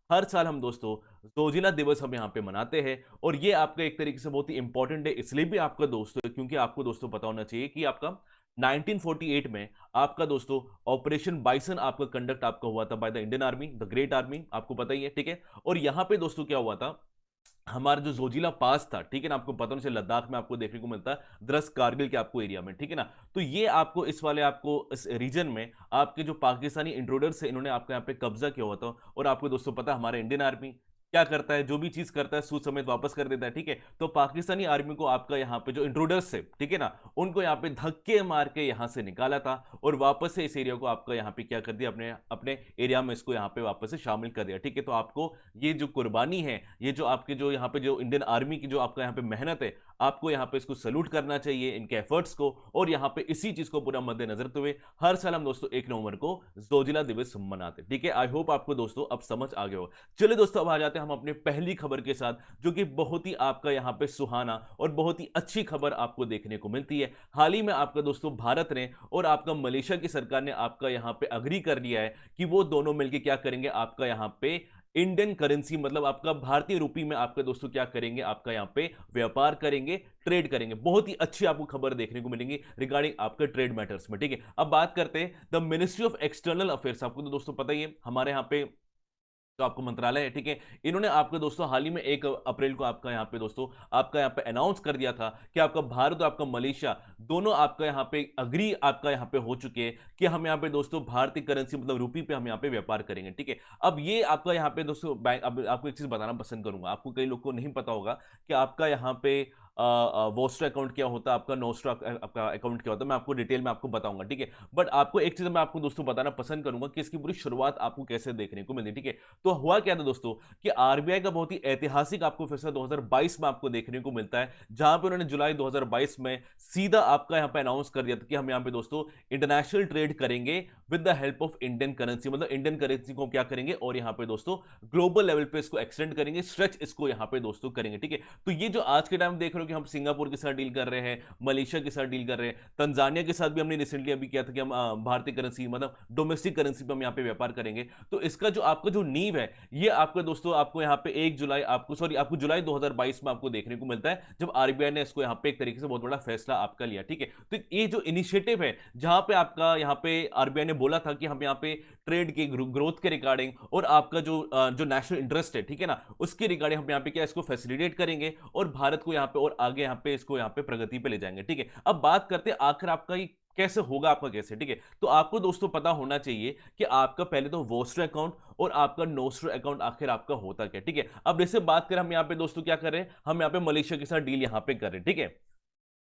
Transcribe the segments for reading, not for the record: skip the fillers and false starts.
हर साल हम दोस्तों जोजिला दिवस हम यहाँ पे मनाते हैं और ये आपका एक तरीके से बहुत ही इंपॉर्टेंट है इसलिए भी आपका दोस्तों क्योंकि आपको दोस्तों पता होना चाहिए कि आपका 1948 में आपका दोस्तों ऑपरेशन बाइसन आपका कंडक्ट आपका हुआ था by the Indian army, the great army, आपको पता ही है, ठीक है। और यहाँ पे दोस्तों क्या हुआ था, हमारा जो जोजिला पास था, ठीक है ना, आपको पता होना चाहिए लद्दाख में आपको देखने को मिलता है, द्रस कारगिल के आपको एरिया में, ठीक है ना। तो ये आपको इस वाले आपको इस रीजन में आपके जो पाकिस्तानी इंट्रूडर्स है इन्होंने आपके यहाँ पे कब्जा किया हुआ था। और आपको दोस्तों पता है हमारे इंडियन आर्मी क्या करता है, जो भी चीज करता है सूद समेत वापस कर देता है, ठीक है। तो पाकिस्तानी आर्मी को आपका यहाँ पे जो इंट्रूडर्स है, ठीक है ना, उनको यहाँ पे धक्के मार के यहाँ से निकाला था और वापस से इस एरिया को आपका यहाँ पे क्या कर दिया, अपने अपने एरिया में इसको यहाँ पे वापस से शामिल कर दिया, ठीक है। तो आपको ये जो कुर्बानी है, ये जो आपके जो यहाँ पे जो इंडियन आर्मी की जो आपका यहाँ पे मेहनत है, आपको यहाँ पे इसको सैल्यूट करना चाहिए इनके एफर्ट्स को। और यहाँ पे इसी चीज को पूरा मद्देनजर रखते हुए हर साल हम दोस्तों 1 नवंबर को जोजिला दिवस मनाते हैं, ठीक है। आई होप आपको दोस्तों अब समझ आ गया हो। चलिए दोस्तों अब आ जाते हैं हम अपने पहली खबर के साथ, जो कि बहुत ही आपका यहाँ पे सुहाना और बहुत ही अच्छी खबर आपको देखने को मिलती है। हाल ही में आपका दोस्तों भारत ने और आपका मलेशिया की सरकार ने आपका यहाँ पे अग्री कर लिया है कि वो दोनों मिलकर क्या करेंगे, आपका यहाँ पे इंडियन करेंसी मतलब आपका भारतीय रुपये में आपके दोस्तों क्या करेंगे, आपका यहाँ पे व्यापार करेंगे, ट्रेड करेंगे। बहुत ही अच्छी आपको खबर देखने को मिलेंगी रिगार्डिंग आपका ट्रेड मैटर्स में, ठीक है। अब बात करते हैं the ministry of external affairs, आपको तो दोस्तों पता ही है हमारे यहाँ पे तो आपको मंत्रालय है, ठीक है। इन्होंने आपके दोस्तों हाल ही में 1 अप्रैल को आपका यहाँ पे दोस्तों आपका यहाँ पे अनाउंस कर दिया था कि आपका भारत और आपका मलेशिया दोनों आपका यहाँ पे अग्री आपका यहाँ पे हो चुके हैं कि हम यहाँ पे दोस्तों भारतीय करेंसी मतलब रुपये पे हम यहाँ पे व्यापार करेंगे, ठीक है। अब ये आपका यहाँ पे दोस्तों बैंक, अब आपको एक चीज बताना पसंद करूंगा, आपको कई लोग को नहीं पता होगा कि आपका यहाँ पे वोस्टर अकाउंट क्या होता है, आपका नोस्टर आपका अकाउंट क्या होता है, मैं आपको डिटेल में आपको बताऊंगा, ठीक है। बट आपको एक चीज मैं आपको दोस्तों बताना पसंद करूंगा कि इसकी पूरी शुरुआत आपको कैसे देखने को मिली, ठीक है। तो हुआ क्या था दोस्तों कि आरबीआई का बहुत ही ऐतिहासिक आपको फैसला 2022 में आपको देखने को मिलता है, जहां पे उन्होंने जुलाई 2022 में सीधा आपका यहां पे अनाउंस कर दिया था कि हम यहां पे दोस्तों इंटरनेशनल ट्रेड करेंगे with the help of Indian currency, मतलब इंडियन करेंसी को क्या करेंगे और यहां पे दोस्तों ग्लोबल लेवल पे इसको एक्सटेंड करेंगे, स्ट्रेच इसको यहां पे दोस्तों करेंगे, ठीक है। तो ये जो आज के टाइम देख रहे हो कि हम सिंगापुर के साथ डील कर रहे हैं, मलेशिया के साथ डील कर रहे हैं, तंजानिया के साथ भी हमने रिसेंटली अभी किया था कि हम भारतीय करेंसी मतलब डोमेस्टिक करेंसी पे हम यहाँ पे व्यापार करेंगे। तो इसका जो आपका जो नींव है ये आपका दोस्तों आपको यहाँ पे 1 जुलाई आपको सॉरी आपको जुलाई 2022 में आपको देखने को मिलता है, जब आरबीआई ने इसको यहाँ पे एक तरीके से बहुत बड़ा फैसला आपका लिया, ठीक है। तो ये जो इनिशिएटिव है जहां पे आपका यहाँ पे आरबीआई ने बोला था कि हम यहाँ पे ट्रेड के ग्रोथ के रिगार्डिंग और आपका जो नेशनल इंटरेस्ट है, ठीक है ना, उसके रिगार्डिंग हम यहाँ पे क्या इसको फैसिलिटेट करेंगे और भारत को यहाँ पे और आगे यहाँ पे इसको यहाँ पे प्रगति पे ले जाएंगे, ठीक है। अब बात करते हैं आखिर आपका ये कैसे होगा, आपका कैसे, ठीक है। तो आपको दोस्तों पता होना चाहिए कि आपका पहले तो वोस्टर अकाउंट और आपका नोस्टर अकाउंट आखिर आपका होता क्या, ठीक है। अब जैसे बात करें हम यहाँ पे दोस्तों क्या कर रहे हैं, हम यहाँ पे मलेशिया के साथ डील यहाँ पे कर रहे हैं, ठीक है।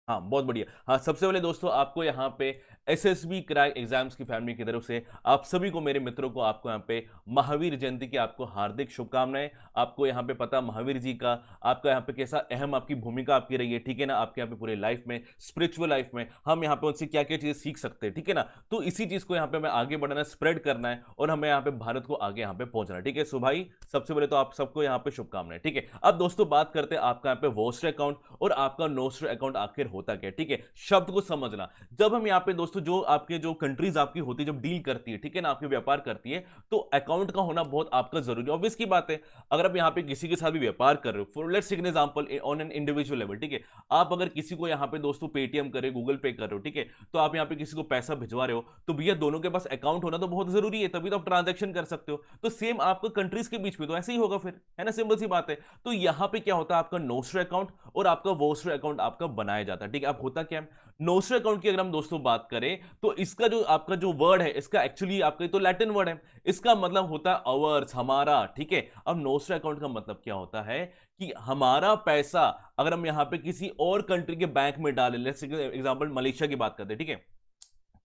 हाँ बहुत बढ़िया। हाँ सबसे पहले दोस्तों आपको यहाँ पे एसएसबी क्रैक एग्जाम्स की फैमिली की तरफ से आप सभी को, मेरे मित्रों को, आपको यहाँ पे महावीर जयंती की आपको हार्दिक शुभकामनाएं। आपको यहाँ पे पता महावीर जी का आपका यहाँ पे कैसा अहम आपकी भूमिका आपकी रही है, ठीक है ना, आपके यहाँ पे पूरे लाइफ में, स्पिरिचुअल लाइफ में हम यहाँ पे उनसे क्या क्या चीजें सीख सकते हैं, ठीक है ना। तो इसी चीज को यहाँ पे हमें आगे बढ़ाना, स्प्रेड करना है और हमें यहाँ पे भारत को आगे यहाँ पे पहुंचना है, ठीक है। सो भाई सबसे पहले तो आप सबको यहाँ पे शुभकामनाएं, ठीक है। अब दोस्तों बात करते हैं आपका यहाँ पे वोस्टर अकाउंट और आपका नोस्टर अकाउंट आखिर होता क्या, ठीक है। शब्द को समझना, जब हम यहाँ पे दोस्तों जो आपके जो कंट्रीज आपकी होती है जब डील करती है, ठीक है ना, आपके व्यापार करती है, तो अकाउंट का होना बहुत आपका जरूरी है। ऑब्वियस की बात है, अगर आप यहाँ पे किसी के साथ भी व्यापार कर रहे हो, for let's take an example on an individual level, ठीक है, आप अगर किसी को यहाँ पे दोस्तों पेटीएम करे, गूगल पे कर रहे हो, ठीक है, तो आप यहाँ पे किसी को पैसा भिजवा रहे हो, तो भैया दोनों के पास अकाउंट होना तो बहुत जरूरी है, तभी तो आप ट्रांजेक्शन कर सकते हो। तो सेम आपका कंट्रीज के बीच में तो ऐसे ही होगा फिर, है ना, सिंपल सी बात है। तो यहाँ पे क्या होता है, आपका नोस्टर अकाउंट और आपका वोस्टर अकाउंट आपका बनाया जाता है, ठीक है। अब होता क्या है, नोस्टर अकाउंट की अगर हम दोस्तों बात करें तो इसका जो आपका जो वर्ड है, इसका एक्चुअली आपका तो लैटिन वर्ड है, इसका मतलब होता है अवर्स, हमारा, ठीक है। अब नोस्टर अकाउंट का मतलब क्या होता है कि हमारा पैसा अगर हम यहां पे किसी और कंट्री के बैंक में डालें, लेट्स एग्जांपल मलेशिया की बात करते हैं, ठीक है,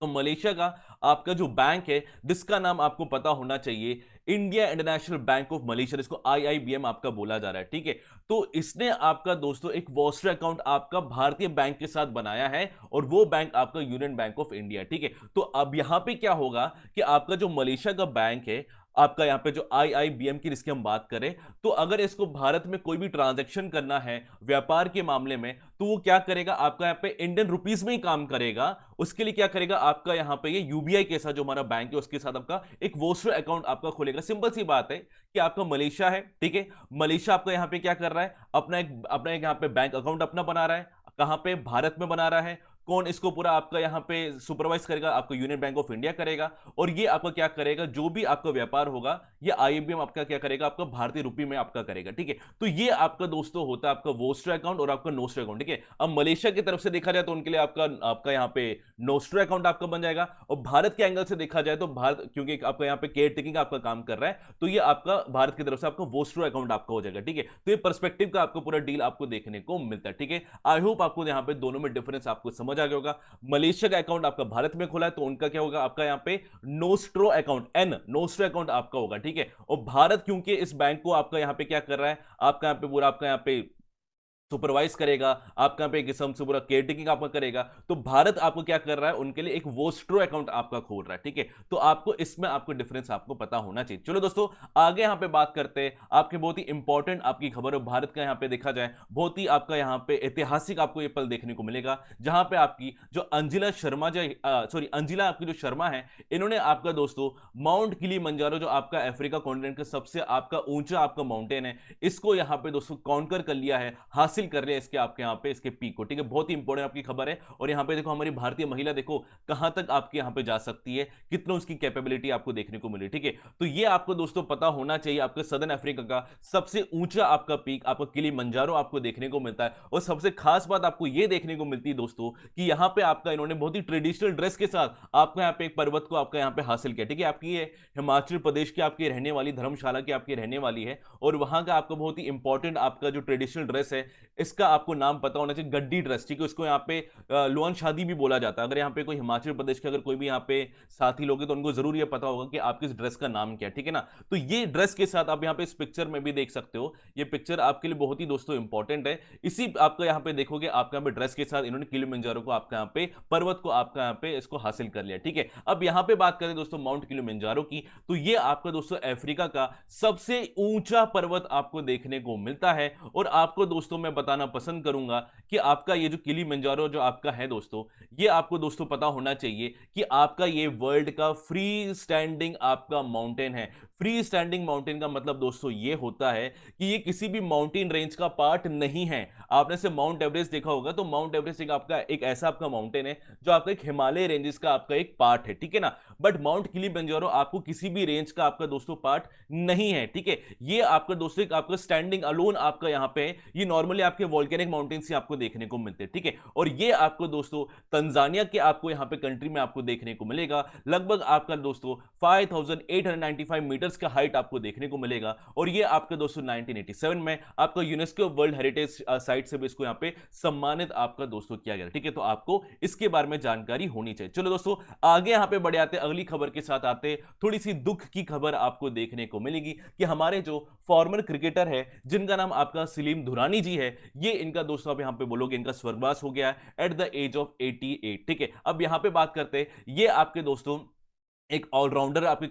तो मलेशिया का आपका जो बैंक है जिसका नाम आपको पता होना चाहिए, India international bank of Malaysia, इसको आईआईबीएम आपका बोला जा रहा है, ठीक है। तो इसने आपका दोस्तों एक वॉस्टर अकाउंट आपका भारतीय बैंक के साथ बनाया है और वो बैंक आपका यूनियन बैंक ऑफ इंडिया, ठीक है। तो अब यहां पे क्या होगा कि आपका जो मलेशिया का बैंक है आपका यहाँ पे जो IIBM की जिसकी हम बात करें, तो अगर इसको भारत में कोई भी ट्रांजैक्शन करना है व्यापार के मामले में, तो वो क्या करेगा, आपका यहाँ पे इंडियन रुपीस में ही काम करेगा। उसके लिए क्या करेगा, आपका यहाँ पे ये यूबीआई के साथ जो हमारा बैंक है उसके साथ आपका एक वोस्टर अकाउंट आपका खोलेगा। सिंपल सी बात है कि आपका मलेशिया है, ठीक है, मलेशिया आपका यहाँ पे क्या कर रहा है, अपना एक यहाँ पे बैंक अकाउंट अपना बना रहा है। कहां पे, भारत में बना रहा है। कौन इसको पूरा आपका यहां पे सुपरवाइज करेगा, आपका यूनियन बैंक ऑफ इंडिया करेगा। और ये आपका क्या करेगा, जो भी आपका व्यापार होगा ये आईबीएम आपका क्या करेगा, आपका भारतीय रुपये में आपका करेगा, ठीक है। तो ये आपका दोस्तों होता है आपका वोस्टर अकाउंट और आपका नोस्टर अकाउंट, ठीक है। अब मलेशिया की तरफ से देखा जाए तो उनके लिए आपका आपका यहाँ पे नोस्टर अकाउंट आपका बन जाएगा। और भारत के एंगल से देखा जाए तो भारत, क्योंकि आपका यहाँ पे केयर टेकिंग आपका काम कर रहा है, तो ये आपका भारत की तरफ से आपका वोस्टर अकाउंट आपका हो जाएगा, ठीक है। तो ये पर्सपेक्टिव का आपको पूरा डील आपको देखने को मिलता है, ठीक है। आई होप आपको यहाँ पे दोनों में डिफरेंस आपको समझ आ गया होगा। मलेशिया का अकाउंट आपका भारत में खुला है तो उनका क्या होगा, आपका यहाँ पे नोस्ट्रो अकाउंट, नोस्ट्रो अकाउंट आपका होगा, ठीक है। और भारत क्योंकि इस बैंक को आपका यहाँ पे क्या कर रहा है, आपका यहाँ पे पूरा आपका यहाँ पे सुपरवाइज करेगा, आपका यहाँ पे किस्म से पूरा केयर टेकिंग आपका करेगा, तो भारत आपको क्या कर रहा है, उनके लिए एक वोस्ट्रो अकाउंट आपका खोल रहा है, ठीक है। तो आपको इसमें आपको डिफरेंस आपको पता होना चाहिए। चलो दोस्तों आगे यहाँ पे बात करते हैं, आपके बहुत ही इंपॉर्टेंट आपकी खबर है भारत का, यहाँ पे देखा जाए बहुत ही आपका यहाँ पे ऐतिहासिक आपको ये पल देखने को मिलेगा, जहां पे आपकी जो अंजिला शर्मा जो सॉरी अंजिला आपकी जो शर्मा है, इन्होंने आपका दोस्तों माउंट किलिमंजारो जो आपका अफ्रीका कॉन्टिनेंट का सबसे आपका ऊंचा आपका माउंटेन है, इसको यहाँ पे दोस्तों कॉन्कर कर लिया है, हासिल कर रहे हैं इसके आपके यहाँ पे इसके पीक को, ठीक है। बहुत ही इंपॉर्टेंट आपकी खबर है। और यहाँ पे देखो हमारी भारतीय महिला देखो कहां तक आपके यहाँ पे जा सकती है, कितना उसकी कैपेबिलिटी आपको देखने को मिली, ठीक है। तो ये आपको दोस्तों पता होना चाहिए, आपके सदर्न अफ्रीका का सबसे ऊंचा आपका पीक आपका किलिमंजारो आपको देखने को मिलता है। और सबसे खास बात आपको ये देखने को मिलती है दोस्तों कि यहाँ पे आपका इन्होंने बहुत ही ट्रेडिशनल ड्रेस के साथ आपका यहाँ पे एक पर्वत को आपका यहाँ पे हासिल किया, ठीक है। आपकी ये हिमाचल प्रदेश की आपकी रहने वाली, धर्मशाला की आपकी रहने वाली है, और वहां का आपका बहुत ही इंपॉर्टेंट आपका जो ट्रेडिशनल ड्रेस है, इसका आपको नाम पता होना चाहिए, गड्डी ड्रेस, ठीक है। इसको यहाँ पे लुआन शादी भी बोला जाता है। अगर यहाँ पे कोई हिमाचल प्रदेश के अगर कोई भी यहाँ पे साथी लोग हैं तो उनको जरूर ये पता होगा कि आपकी इस ड्रेस का नाम क्या है, ठीक है ना। तो ये ड्रेस के साथ आप यहाँ पे इस पिक्चर में भी देख सकते हो, ये पिक्चर आपके लिए बहुत ही दोस्तों इंपॉर्टेंट है। इसी आपका यहाँ पे देखोगे आपका यहाँ पे ड्रेस के साथ इन्होंने किलिमंजारो को आपका यहाँ पे पर्वत को आपका यहाँ पे इसको हासिल कर लिया, ठीक है। अब यहाँ पे बात करें दोस्तों माउंट किलिमंजारो की, तो ये आपका दोस्तों अफ्रीका का सबसे ऊंचा पर्वत आपको देखने को मिलता है। और आपको दोस्तों मैं बताना पसंद करूंगा कि आपका ये जो किलिमंजारो जो आपका है दोस्तों, ये आपको दोस्तों पता होना चाहिए कि आपका ये वर्ल्ड का फ्री स्टैंडिंग आपका माउंटेन है। फ्री स्टैंडिंग माउंटेन का मतलब दोस्तों ये होता है कि ये किसी भी माउंटेन रेंज का पार्ट नहीं है। आपने से माउंट एवरेस्ट देखा होगा, तो माउंट एवरेस्ट एक आपका एक ऐसा आपका माउंटेन है जो आपका एक हिमालय रेंजेस का आपका एक पार्ट है, ठीक है ना। बट माउंट किलिमंजारो आपको किसी भी रेंज का आपका दोस्तों पार्ट नहीं है, ठीक है। ये आपका दोस्तों एक आपका स्टैंडिंग अलोन आपका यहां पे, ये नॉर्मली आपके वोल्केनिक माउंटेन से आपको देखने को मिलते हैं, ठीक है। और ये आपको दोस्तों तंजानिया के आपको यहां पे कंट्री में आपको देखने को मिलेगा। लगभग आपका दोस्तों 5895 मीटर्स का हाइट आपको देखने को मिलेगा। और ये आपके दोस्तों 1987 में आपका यूनेस्को वर्ल्ड हेरिटेज साइट से भी इसको यहां पे सम्मानित आपका दोस्तों किया गया, ठीक है। तो आपको इसके बारे में जानकारी होनी चाहिए। चलो दोस्तों आगे यहां पे बढ़े आते, अगली खबर के साथ आते, थोड़ी सी दुख की खबर आपको देखने को मिलेगी कि हमारे जो फॉर्मर क्रिकेटर है जिनका नाम आपका सलीम दुरानी जी है, ये इनका दोस्तों आप यहां पे बोलोगे इनका स्वर्गवास हो गया एट द एज ऑफ 88, ठीक है। अब यहां पे बात करते हैं, ये आपके दोस्तों एक ऑलराउंडर आपके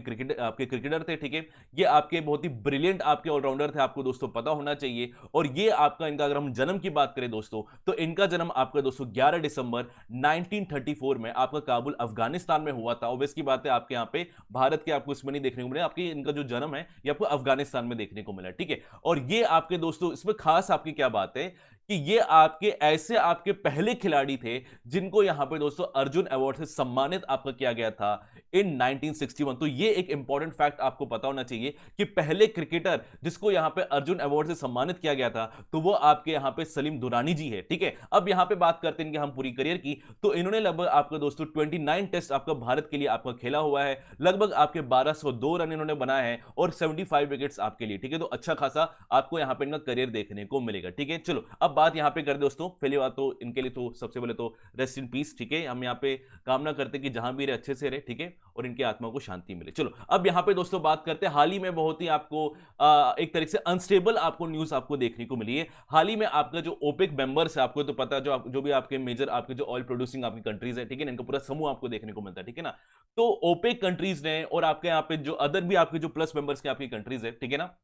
क्रिकेटर थे, ठीक है। ये आपके बहुत ही ब्रिलियंट आपके ऑलराउंडर थे, आपको दोस्तों पता होना चाहिए। और ये आपका इनका अगर हम जन्म की बात करें दोस्तों, तो इनका जन्म आपका दोस्तों 11 दिसंबर 1934 में आपका काबुल अफगानिस्तान में हुआ था। ऑब्वियस की बात है आपके यहाँ पे भारत के आपको इसमें नहीं देखने को मिला, आपके इनका जो जन्म है ये आपको अफगानिस्तान में देखने को मिला, ठीक है। और ये आपके दोस्तों इसमें खास आपकी क्या बात है कि ये आपके ऐसे आपके पहले खिलाड़ी थे जिनको यहां पे दोस्तों अर्जुन अवार्ड से सम्मानित आपका किया गया था इन 1961। तो ये एक इंपॉर्टेंट फैक्ट आपको पता होना चाहिए कि पहले क्रिकेटर जिसको यहां पे अर्जुन अवार्ड से सम्मानित किया गया था, तो वो आपके यहां पे सलीम दुरानी जी है, ठीक है। अब यहां पे बात करते हैं कि हम पूरी करियर की, तो इन्होंने लगभग आपका दोस्तों 29 टेस्ट आपका भारत के लिए आपका खेला हुआ है। लगभग आपके 1202 रन इन्होंने बनाए हैं और 75 विकेट्स आपके लिए, ठीक है। तो अच्छा खासा आपको यहां पे इनका करियर देखने को मिलेगा, ठीक है। चलो अब बात यहाँ पे कर दे दोस्तों, पहली बात तो इनके लिए तो सबसे पहले तो रेस्ट इन पीस, ठीक है, हम यहाँ पे कामना करते कि जहां भी रहे अच्छे से रहे, ठीक है, और इनकी आत्मा को शांति मिले। चलो अब यहाँ पे दोस्तों बात करते हैं, हाल ही में बहुत ही आपको एक तरीके से अनस्टेबल आपको न्यूज आपको देखने को मिली है। हाल ही में आपका जो ओपेक मेंबर्स है, आपको तो पता है, जो भी आपके मेजर आपके जो ऑयल प्रोड्यूसिंग आपकी कंट्रीज है, ठीक है ना, इनका पूरा समूह आपको देखने को मिलता है, ठीक है ना। तो ओपेक कंट्रीज ने और आपके यहाँ पे जो अदर भी आपके जो प्लस मेंबर्स के आपकी कंट्रीज है, ठीक है ना,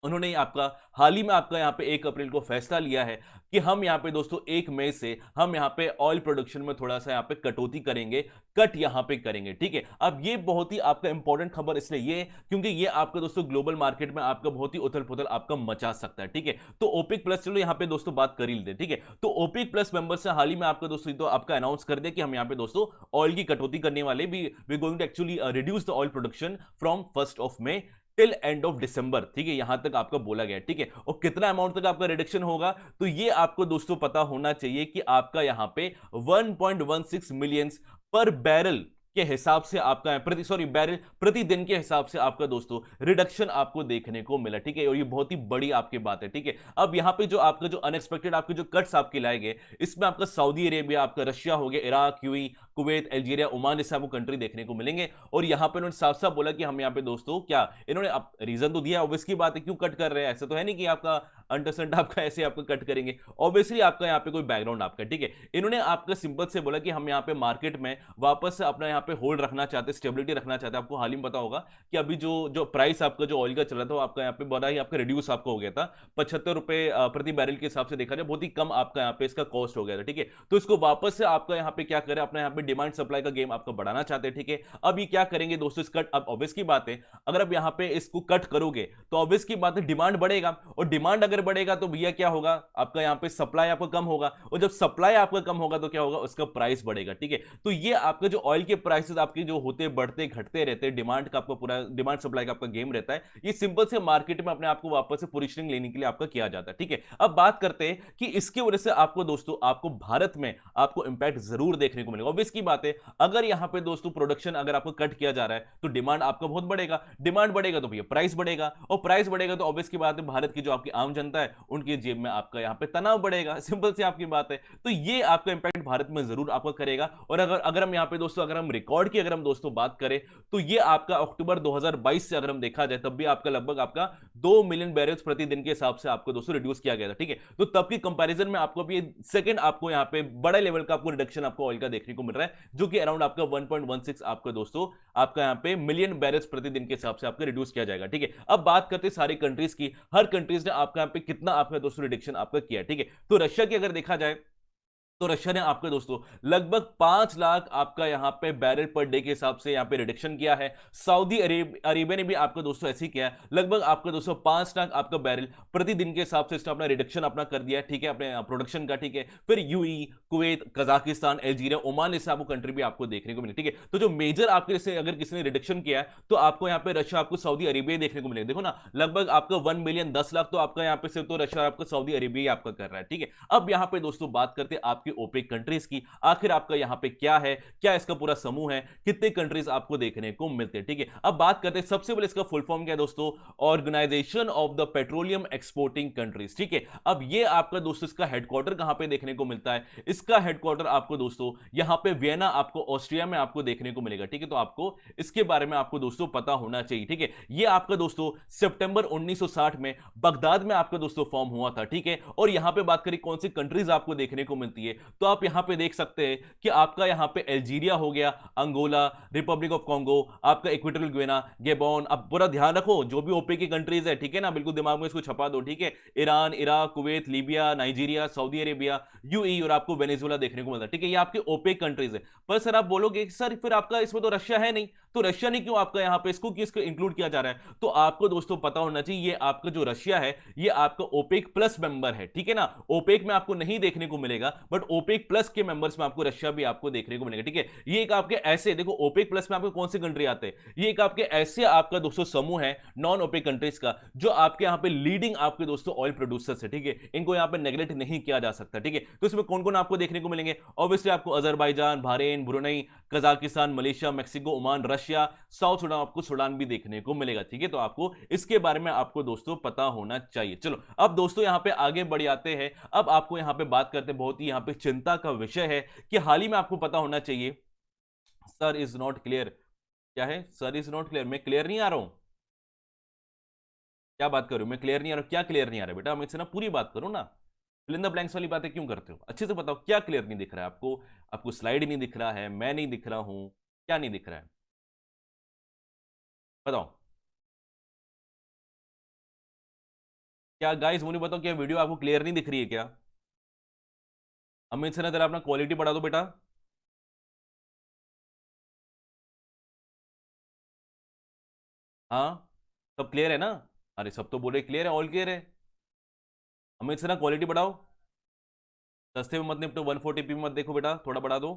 उन्होंने आपका हाल ही में आपका यहाँ पे 1 अप्रैल को फैसला लिया है कि हम यहाँ पे दोस्तों 1 मई से हम यहाँ पे ऑयल प्रोडक्शन में थोड़ा सा यहाँ पे कटौती करेंगे, कट यहाँ पे करेंगे, ठीक है। अब ये बहुत ही आपका इंपॉर्टेंट खबर इसलिए ये क्योंकि ये आपका दोस्तों ग्लोबल मार्केट में आपका बहुत ही उथल पुथल आपका मचा सकता है, ठीक है। तो ओपेक प्लस, चलो यहाँ पे दोस्तों बात कर ही लेते, ठीक है। तो ओपेक प्लस मेंबर से हाल ही में आपका दोस्तों तो आपका अनाउंस कर दिया कि हम यहाँ पे दोस्तों ऑयल की कटौती करने वाले भी, we going to actually reduce the oil production from 1 till end of December, ठीक है, यहां तक आपका बोला गया, ठीक है। और कितना अमाउंट तक आपका रिडक्शन होगा, तो ये आपको दोस्तों पता होना चाहिए कि आपका यहां पे 1.16 मिलियन पर बैरल के हिसाब से आपका बैरल प्रतिदिन के हिसाब से आपका दोस्तों रिडक्शन आपको देखने को मिला, ठीक है। और ये बहुत ही बड़ी आपकी बात है, ठीक है। अब यहां पे जो आपका जो अनएक्सपेक्टेड आपके जो कट्स आपके लाए गए, इसमें आपका सऊदी अरेबिया, आपका रशिया हो गया, Iraq, UAE, Kuwait, Algeria, Oman, जैसे आपको कंट्री देखने को मिलेंगे। और यहां पे उन्होंने साफ साफ बोला कि हम यहां पे दोस्तों क्या, इन्होंने रीजन तो दिया, ऑब्वियस की बात है, क्यों कट कर रहे हैं, ऐसा तो है नहीं कि आपका अंडरस्टैंड आपका ऐसे आपको कट करेंगे, ऑब्वियसली आपका यहाँ पे कोई बैकग्राउंड आपका, ठीक है। इन्होंने आपका सिंपल से बोला कि हम यहाँ पे मार्केट में वापस से अपना यहाँ पे होल्ड रखना चाहते, स्टेबिलिटी रखना चाहते हैं। आपको हाल ही में पता होगा कि अभी जो जो प्राइस आपका जो ऑयल का चल रहा था वो आपका यहाँ पे बड़ा ही आपका रिड्यूस आपका हो गया था, 75 रुपए प्रति बैरल के हिसाब से देखा जाए, बहुत ही कम आपका यहाँ पे इसका कॉस्ट हो गया था, ठीक है। तो इसको वापस से आपका यहाँ पे क्या करें, अपना यहाँ पे डिमांड सप्लाई का गेम आपका बढ़ाना चाहते हैं, ठीक है। अब ये क्या करेंगे दोस्तों, इस कट, अब ऑब्वियस की बात है, अगर आप यहाँ पे इसको कट करोगे तो ऑब्वियस की बात है डिमांड बढ़ेगा, और डिमांड अगर बढ़ेगा तो भैया क्या होगा, आपका यहाँ पे सप्लाई आपका कम होगा, और जब सप्लाई आपका कम होगा तो क्या होगा, उसका प्राइस बढ़ेगा, ठीक है। तो ये आपका जो ऑयल के प्राइसेस आपके जो होते बढ़ते घटते रहते हैं, डिमांड का आपका पूरा डिमांड सप्लाई का आपका गेम रहता है, ये सिंपल से मार्केट में अपने आपको वापस से पोजीशनिंग लेने के लिए आपका किया जाता है, ठीक है। अब बात करते हैं कि इसकी वजह से आपको दोस्तों आपको भारत में आपको इंपैक्ट जरूर देखने को मिलेगा। ऑब्वियस की बात है, अगर यहां पे दोस्तों प्रोडक्शन अगर आपको कट किया जा रहा है तो डिमांड आपका बहुत बढ़ेगा, डिमांड बढ़ेगा तो भैया प्राइस बढ़ेगा, और प्राइस बढ़ेगा तो ऑब्वियस की बात है, भारत की जो आपकी आम जनता है उनकी जेब में आपका यहां पे तनाव बढ़ेगा, सिंपल सी आपकी बात है। तो ये आपका इंपैक्ट भारत में जरूर आपको करेगा। और अगर अगर हम यहां पे दोस्तों अगर हम रिकॉर्ड की अगर हम दोस्तों बात करें तो ये आपका अक्टूबर 2022 से अगर हम देखा जाए तब भी आपका लगभग आपका 2 मिलियन बैरल्स प्रतिदिन के हिसाब से आपको दोस्तों रिड्यूस किया गया था, ठीक है। तो तब की कंपैरिजन में आपको भी सेकंड आपको यहां पे बड़े लेवल का आपको रिडक्शन आपको ऑयल का देखने को मिल रहा है, जो कि अराउंड आपका 1.16 आपका दोस्तों आपका यहां पे मिलियन बैरल्स प्रतिदिन के हिसाब से आपका रिड्यूस किया जाएगा, ठीक है। अब बात करते हैं सारी कंट्रीज की, हर कंट्रीज ने आपका यहां पे कितना आपका दोस्तों रिडक्शन आपका किया, ठीक है। तो रशिया की अगर देखा जाए तो रशिया ने आपके दोस्तों लगभग 5 लाख आपका यहां पे बैरल पर डे के हिसाब से यहां पे रिडक्शन किया है। सऊदी अरेबिया ने भी आपका दोस्तों ऐसे ही किया है, लगभग आपका दोस्तों 5 लाख आपका बैरल प्रतिदिन के हिसाब से इसने अपना रिडक्शन अपना कर दिया है, ठीक है, अपने प्रोडक्शन का, ठीक है। फिर UAE, Kuwait, Kazakhstan, Algeria, Oman, जैसे आपको कंट्री भी आपको देखने को मिले, ठीक है। तो जो मेजर आपके जैसे अगर किसी ने रिडक्शन किया है तो आपको यहां पे रशिया, आपको सऊदी अरेबिया देखने को मिलेगा, देखो ना, लगभग आपका 1 मिलियन 10 लाख तो आपका यहां पे सिर्फ तो रशिया आपका सऊदी अरेबिया आपका कर रहा है, ठीक है। अब यहां पे दोस्तों बात करते हैं आपकी ओपेक कंट्रीज की, आखिर आपका यहां पे क्या है, क्या इसका पूरा समूह है, कितने कंट्रीज आपको देखने को मिलते हैं, ठीक है। अब बात करते हैं सबसे पहले इसका फुल फॉर्म क्या है दोस्तों, organization of the petroleum exporting countries, ठीक है। अब ये आपका दोस्तों इसका हेडक्वार्टर कहां पे देखने को मिलता है, इसका हेडक्वार्टर आपको दोस्तों यहां पे वियना आपको ऑस्ट्रिया में आपको देखने को मिलेगा, ठीक है। तो आपको इसके बारे में आपको दोस्तों पता होना चाहिए, ठीक है। ये आपका दोस्तों सितंबर 1960 में बगदाद में आपका दोस्तों फॉर्म हुआ था, ठीक है। और यहां पे बात करें कौन सी कंट्रीज आपको देखने को मिलती है, तो आप यहां पे देख सकते हैं कि आपका यहां पे अल्जीरिया हो गया, अंगोला, रिपब्लिक ऑफ कॉन्गो, आपका इक्वेटोरियल गिनी, गैबोन, अब पूरा ध्यान रखो जो भी ओपेक की कंट्रीज है, ठीक है ना, बिल्कुल दिमाग में इसको छपा दो, ठीक है। Iran, Iraq, Kuwait, Libya, Nigeria, Saudi Arabia, UAE और आपको वेनेजुएला देखने को मिलता है, ठीक है। ये आपके ओपेक कंट्रीज है। पर सर आप बोलोगे सर फिर आपका इसमें तो रशिया है नहीं, तो रशिया ने क्यों आपका यहां पे इसको किसको इंक्लूड किया जा रहा है, तो आपको दोस्तों पता होना चाहिए ये आपका जो रशिया है ये आपका ओपेक प्लस मेंबर है, ठीक है ना। ओपेक में आपको नहीं देखने को मिलेगा, बट ओपेक प्लस के मेंबर्स में आपको रशिया भी आपको देखने को मिलेगा, ठीक है। ये एक आपके ऐसे देखो ओपेक प्लस में आपको कौन सी कंट्री आते हैं, ये एक आपके ऐसे आपका दोस्तों समूह है नॉन ओपेक कंट्रीज का, जो आपके यहां पे लीडिंग आपके दोस्तों ऑयल प्रोड्यूसर्स है, ठीक है। इनको यहां पे नेग्लेक्ट नहीं किया जा सकता, ठीक है। तो इसमें कौन कौन आपको देखने को मिलेंगे, ऑब्वियसली आपको Azerbaijan, Bahrain, Brunei, Kazakhstan, Malaysia, Mexico, Oman, Russia Russia, south Sudan, आपको सुडान भी देखने को मिलेगा। ठीक है, तो आपको इसके बारे में आपको दोस्तों पता होना चाहिए। चलो अब दोस्तों यहां पे आगे बढ़ जाते हैं। अब आपको यहां पे बात करते हैं, बहुत ही यहां पे चिंता का विषय है कि हाल ही में आपको पता होना चाहिए, सर इज नॉट क्लियर। क्या है? Sir is not clear. मैं क्लियर नहीं आ रहा हूं? क्या बात करूं? मैं क्लियर नहीं आ रहा हूं? क्या क्लियर नहीं आ रहा बेटा? मुझसे ना पूरी बात करो ना, फिल इन द ब्लैंक्स वाली बातें क्यों करते हो? अच्छे से बताओ क्या क्लियर नहीं दिख रहा है आपको? आपको स्लाइड नहीं दिख रहा है, मैं नहीं दिख रहा हूं, क्या नहीं दिख रहा है? बताओ। क्या गाइस मुझे बताओ, क्या वीडियो आपको क्लियर नहीं दिख रही है क्या? अमित से ना जरा अपना क्वालिटी बढ़ा दो बेटा। हाँ, सब क्लियर है ना? अरे सब तो बोले क्लियर है, ऑल क्लियर है। अमित से ना क्वालिटी बढ़ाओ। सस्ते में मत निपटो, 140p में मत देखो बेटा, थोड़ा बढ़ा दो।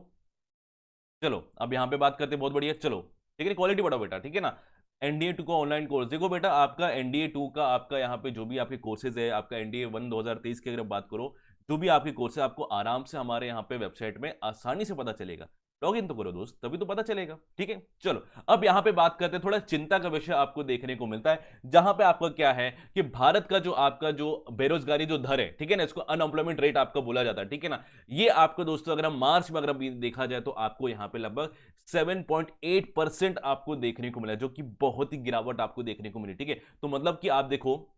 चलो अब यहां पे बात करते हैं, बहुत बढ़िया। चलो ठीक है, क्वालिटी बढ़ाओ बेटा, ठीक है ना? एनडीए 2 का ऑनलाइन कोर्स देखो बेटा, आपका एनडीए 2 का आपका यहाँ पे जो भी आपके कोर्सेज है, आपका एनडीए 1 2023 की अगर बात करो, जो भी आपके कोर्स है आपको आराम से हमारे यहाँ पे वेबसाइट में आसानी से पता चलेगा। लॉग इन तो करो दोस्त, तभी तो पता चलेगा। ठीक है, चलो अब यहाँ पे बात करते हैं, थोड़ा चिंता का विषय आपको देखने को मिलता है, जहां पे आपका क्या है कि भारत का जो आपका जो बेरोजगारी जो दर है, ठीक है ना, इसको अनएम्प्लॉयमेंट रेट आपका बोला जाता है, ठीक है ना, ये आपको दोस्तों अगर हम मार्च में अगर देखा जाए तो आपको यहाँ पे लगभग 7.8% आपको देखने को मिला, जो कि बहुत ही गिरावट आपको देखने को मिली। ठीक है, तो मतलब कि आप देखो,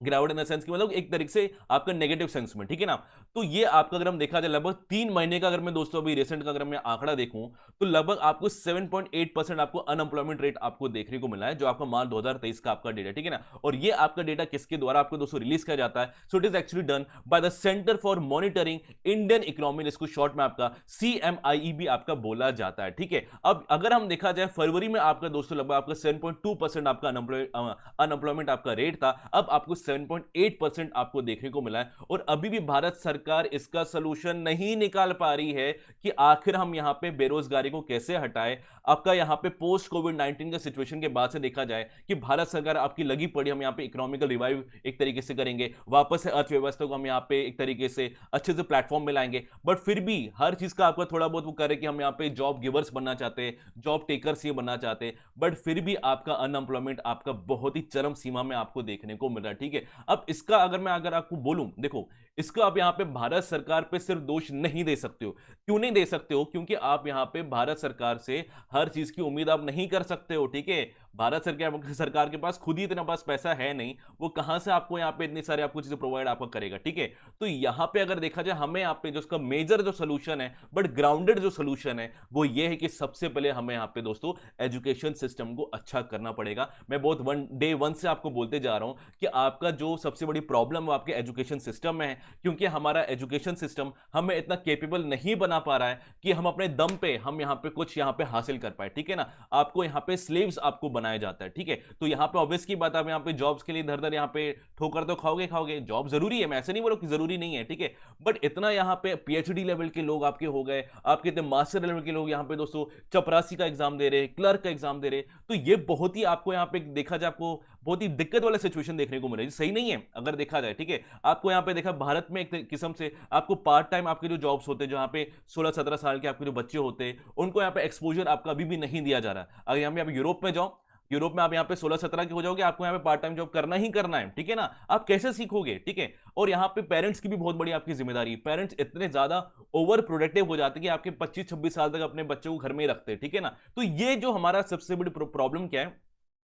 गिरावट इन द सेंस की मतलब एक तरीके से आपका नेगेटिव सेंस में, ठीक है ना। तो ये आपका अगर हम देखा जाए लगभग 3 महीने का, अगर मैं दोस्तों अभी रिसेंट का अगर मैं आंकड़ा देखूं, तो लगभग आपको 7.8% आपको अनएम्प्लॉयमेंट रेट आपको देखने को मिला है, जो आपका मार्च 2023 का आपका डेटा, ठीक है ना। और ये आपका डेटा किसके द्वारा आपको दोस्तों रिलीज किया जाता है? So it is actually done by the centre for monitoring Indian economy, इसको शॉर्ट में आपका CMIE भी आपका बोला जाता है। ठीक है, अब अगर हम देखा जाए फरवरी में आपका दोस्तों लगभग आपका 7.2% आपका अनएम्प्लॉयमेंट आपका रेट था, अब आपको 7.8% आपको देखने को मिला है। और अभी भी भारत सरकार इसका सलूशन नहीं निकाल पा रही है कि आखिर हम यहां पे बेरोजगारी को कैसे हटाए। आपका यहां पे पोस्ट कोविड-19 के सिचुएशन के बाद से देखा जाए कि भारत सरकार आपकी लगी पड़ी, हम यहां पे इकोनॉमिकल रिवाइव एक तरीके से करेंगे, वापस से अर्थव्यवस्था को हम यहां पे एक तरीके से अच्छे से प्लेटफॉर्म में लाएंगे। बट फिर भी हर चीज का आपका थोड़ा बहुत वो करे कि हम यहां पे जॉब गिवर्स बनना चाहते हैं, जॉब टेकर्स ये बनना चाहते हैं, बट फिर भी आपका अनएम्प्लॉयमेंट आपका बहुत ही चरम सीमा में आपको देखने को मिल रहा है। ठीक है, अब इसका अगर आपको बोलूं, देखो इसका आप यहां पे भारत सरकार पे सिर्फ दोष नहीं दे सकते हो। क्यों नहीं दे सकते हो? क्योंकि आप यहां पे भारत सरकार से हर चीज की उम्मीद आप नहीं कर सकते हो। ठीक है, भारत सरकार के पास खुद ही इतना पास पैसा है नहीं, वो कहां से आपको यहां पे इतनी सारी आपको चीजें प्रोवाइड आपको करेगा। ठीक है, तो यहां पे अगर देखा जाए, हमें यहां पे जो उसका मेजर जो सोल्यूशन है, बट ग्राउंडेड जो सोल्यूशन है, वो ये है कि सबसे पहले हमें यहां पे दोस्तों एजुकेशन सिस्टम को अच्छा करना पड़ेगा। मैं बहुत डे वन से आपको बोलते जा रहा हूं कि आपका जो सबसे बड़ी प्रॉब्लम है आपके एजुकेशन सिस्टम में है, क्योंकि हमारा एजुकेशन सिस्टम हमें इतना केपेबल नहीं बना पा रहा है कि हम अपने दम पे हम यहां पे कुछ यहां पे हासिल कर पाए। ठीक है ना, आपको यहां पे स्लेव्स आपको बनाया जाता है। ठीक है, तो यहां पे ऑब्वियस की बात, आप यहां पे जॉब्स के लिए इधर उधर यहां पे ठोकर तो खाओगे खाओगे, जॉब जरूरी है, मैं ऐसे नहीं बोल रहा कि जरूरी नहीं है। ठीक है, बट इतना यहां पे PhD लेवल के लोग आपके हो गए, आपके इतने मास्टर लेवल के लोग यहां पे दोस्तों चपरासी का एग्जाम दे रहे, क्लर्क का एग्जाम दे रहे, तो ये बहुत ही आपको यहां पे देखा जाए आपको बहुत ही दिक्कत वाला सिचुएशन देखने को मिला, सही नहीं है अगर देखा जाए। ठीक है, आपको यहां पे देखा भारत में एक किस्म से आपको पार्ट टाइम आपके जो जॉब्स होते हैं, जहां पे 16-17 साल के आपके जो बच्चे होते हैं, उनको यहां पे एक्सपोजर आपका अभी भी नहीं दिया जा रहा। अगर यहां पे आप यूरोप में जाओ, यूरोप में आप यहां पे 16-17 के हो जाओगे, आपको यहां पे पार्ट टाइम जॉब करना ही करना है। ठीक है ना, आप कैसे सीखोगे? ठीक है, और यहां पे पेरेंट्स की भी बहुत बड़ी आपकी जिम्मेदारी, पेरेंट्स इतने ज्यादा ओवर प्रोडक्टिव हो जाते हैं कि आपके 25-26 साल तक अपने बच्चे को घर में ही रखते हैं। ठीक है ना, तो ये जो हमारा सबसे बड़ी प्रॉब्लम क्या है,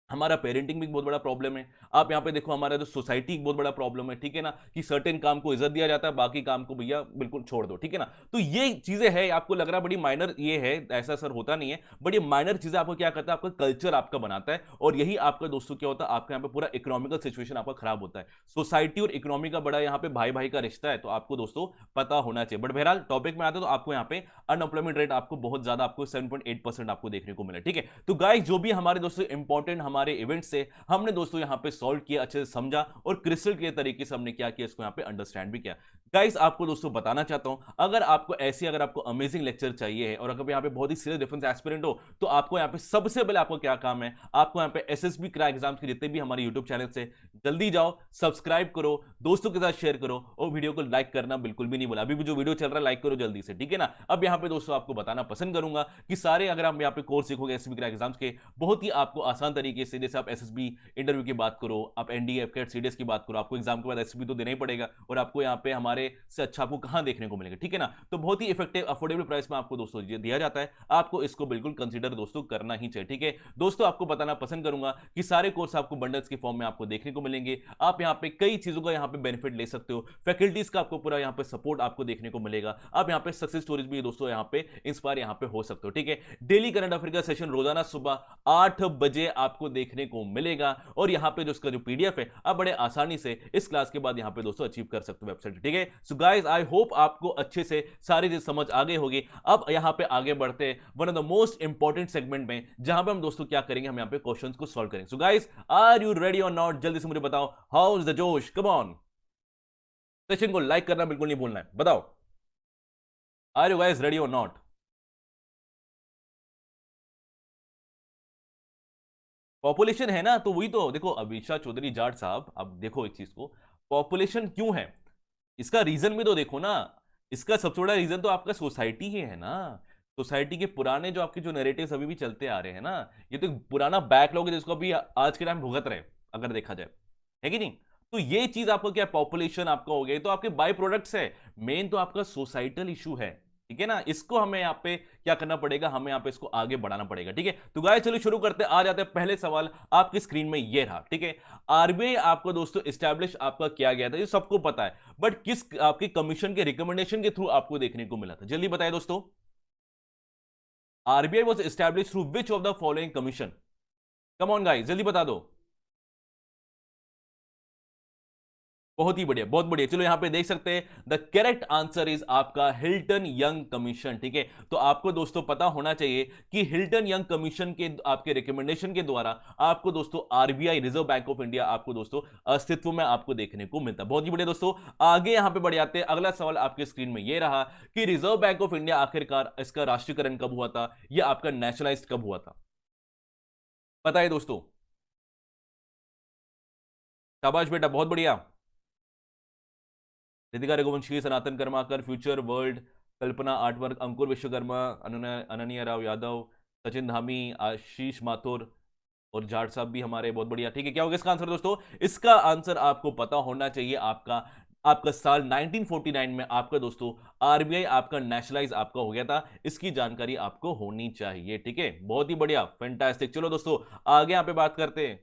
हमारा पेरेंटिंग भी बहुत बड़ा प्रॉब्लम है। आप यहां पे देखो, हमारा जो सोसाइटी बहुत बड़ा प्रॉब्लम है। ठीक है ना, कि सर्टेन काम को इज्जत दिया जाता है, बाकी काम को भैया बिल्कुल छोड़ दो। ठीक है ना, तो ये चीजें हैं, आपको लग रहा है बड़ी माइनर ये है, ऐसा सर होता नहीं है, बट ये माइनर चीजें आपको क्या करता है, आपका कल्चर आपका बनाता है, और यही आपका दोस्तों क्या होता है, आपका यहाँ पे पूरा इकोनॉमिकल सिचुएशन आपका खराब होता है। सोसाइटी और इकोनॉमी का बड़ा यहाँ पे भाई भाई का रिश्ता है, तो आपको दोस्तों पता होना चाहिए। बट बहरहाल टॉपिक में आते तो आपको यहाँ पे अनएम्प्लॉयमेंट रेट आपको बहुत ज्यादा आपको 7.8% आपको देखने को मिला। ठीक है, तो गाइस जो भी हमारे दोस्तों इंपॉर्टेंट हमारे इवेंट से हमने दोस्तों यहां पे सॉल्व किया, अच्छे से समझा, और क्रिस्टल क्लियर तरीके से हमने क्या किया, इसको यहां पे अंडरस्टैंड भी किया। गाइस आपको दोस्तों बताना चाहता हूं, अगर आपको अमेजिंग लेक्चर चाहिए है और अगर यहाँ पे बहुत ही सीरियस डिफेंस एस्पिरेंट हो, तो आपको यहाँ पे सबसे पहले आपको क्या काम है, आपको यहाँ पे एसएसबी क्रैक एग्जाम्स के जितने भी हमारे यूट्यूब चैनल से जल्दी जाओ, सब्सक्राइब करो, दोस्तों के साथ शेयर करो और वीडियो को लाइक करना बिल्कुल भी नहीं बोला। अभी भी जो वीडियो चल रहा है लाइक करो जल्दी से, ठीक है ना। अब यहाँ पे दोस्तों आपको बताना पसंद करूंगा कि सारे अगर आप यहाँ पे कोर्स सीखोगे एसएसबी क्रैक एग्जाम्स के बहुत ही आपको आसान तरीके से, जैसे आप एसएसबी इंटरव्यू की बात करो, आप एनडीए एफकेट सीडीएस की बात करो, आपको एग्जाम के बाद एसएसबी तो देना ही पड़ेगा और आपको यहाँ पे हमारे से अच्छा आपको कहां देखने को मिलेगा, ठीक है ना। तो बहुत ही इफेक्टिव अफोर्डेबल प्राइस में आपको दोस्तों ये दिया जाता है, आपको इसको बिल्कुल कंसीडर दोस्तों करना ही चाहिए, ठीक है। दोस्तों आपको बताना पसंद करूंगा कि सारे कोर्स आपको बंडल्स के फॉर्म में आपको देखने को मिलेंगे। आप यहाँ पे कई चीजों का यहाँ पे बेनिफिट ले सकते हो, फैकल्टीज का आपको पूरा यहाँ पे सपोर्ट आपको देखने को मिलेगा। आप यहाँ पे सक्सेस स्टोरीज भी दोस्तों यहाँ पे इंस्पायर यहाँ पे हो सकते हो, ठीक है। डेली करंट अफेयर का सेशन रोजाना सुबह 8 बजे आपको देखने को मिलेगा और यहाँ पे जो इसका जो पीडीएफ है आप बड़े आसानी से इस क्लास के बाद यहाँ पे दोस्तों अचीव कर सकते हो वेबसाइट, ठीक है। सो गाइस आई होप आपको अच्छे से सारी चीज समझ आ गई होगी। अब यहां पे आगे बढ़ते हैं one of the most important segment में, जहां पे हम दोस्तों क्या करेंगे, हम यहां पे क्वेश्चंस को सॉल्व करेंगे। So guys are you ready और नॉट, जल्दी से मुझे बताओ, हाउ इज द जोश, कम ऑन। सेशन को लाइक करना बिल्कुल नहीं भूलना है, बताओ आर यू गाइस रेडी और नॉट। पॉपुलेशन है ना, तो वही तो देखो अभिषा चौधरी जाट साहब, अब देखो इस चीज को, पॉपुलेशन क्यों है, इसका रीजन भी तो देखो ना। इसका सबसे बड़ा रीजन तो आपका सोसाइटी ही है ना। सोसाइटी के पुराने जो आपके जो नैरेटिव्स अभी भी चलते आ रहे हैं ना, ये तो एक पुराना बैकलॉग है जिसको अभी आज के टाइम भुगत रहे, अगर देखा जाए, है कि नहीं। तो ये चीज आपको क्या, पॉपुलेशन आपका हो गया, तो आपके बाय प्रोडक्ट्स है, मेन तो आपका सोसाइटल इशू है, ठीक है ना। इसको हमें यहाँ पे क्या करना पड़ेगा, हमें यहाँ पे इसको आगे बढ़ाना पड़ेगा, ठीक है। तो गाइस चलिए शुरू करते हैं, आ जाते हैं पहले सवाल आपकी स्क्रीन में ये रहा, ठीक है। आरबीआई आपको दोस्तों एस्टैब्लिश आपका किया गया था, ये सबको पता है, बट किस आपके कमीशन के रिकमेंडेशन के थ्रू आपको देखने को मिला था, जल्दी बताइए दोस्तों। RBI was establish through which of the following commission, come on guys जल्दी बता दो। बहुत ही बढ़िया, बहुत बढ़िया। चलो यहां पे देख सकते हैं द करेक्ट आंसर इज आपका हिल्टन यंग कमीशन, ठीक है। तो आपको दोस्तों पता होना चाहिए कि हिल्टन यंग कमीशन के आपके रिकमेंडेशन के द्वारा आपको दोस्तों RBI reserve bank of India आपको दोस्तों अस्तित्व में आपको देखने को मिलता है। बहुत ही बढ़िया दोस्तों, आगे यहां पे बढ़ जाते हैं। अगला सवाल आपके स्क्रीन में यह रहा कि रिजर्व बैंक ऑफ इंडिया आखिरकार इसका राष्ट्रीयकरण कब हुआ था, या आपका नेशनलाइज कब हुआ था, पता है दोस्तों। शाबाश बेटा, बहुत बढ़िया। रितिका रघुवंशी, सनातन कर्माकर, फ्यूचर वर्ल्ड, कल्पना आर्टवर्क, अंकुर विश्वकर्मा, अनन्या राव यादव, सचिन धामी, आशीष माथुर और जाट साहब भी हमारे, बहुत बढ़िया, ठीक है। क्या होगा इसका आंसर दोस्तों, इसका आंसर आपको पता होना चाहिए, आपका आपका साल 1949 में आपका दोस्तों आरबीआई आपका नेशनलाइज आपका हो गया था, इसकी जानकारी आपको होनी चाहिए, ठीक है। बहुत ही बढ़िया, फैंटास्टिक। चलो दोस्तों आगे यहां पे बात करते हैं,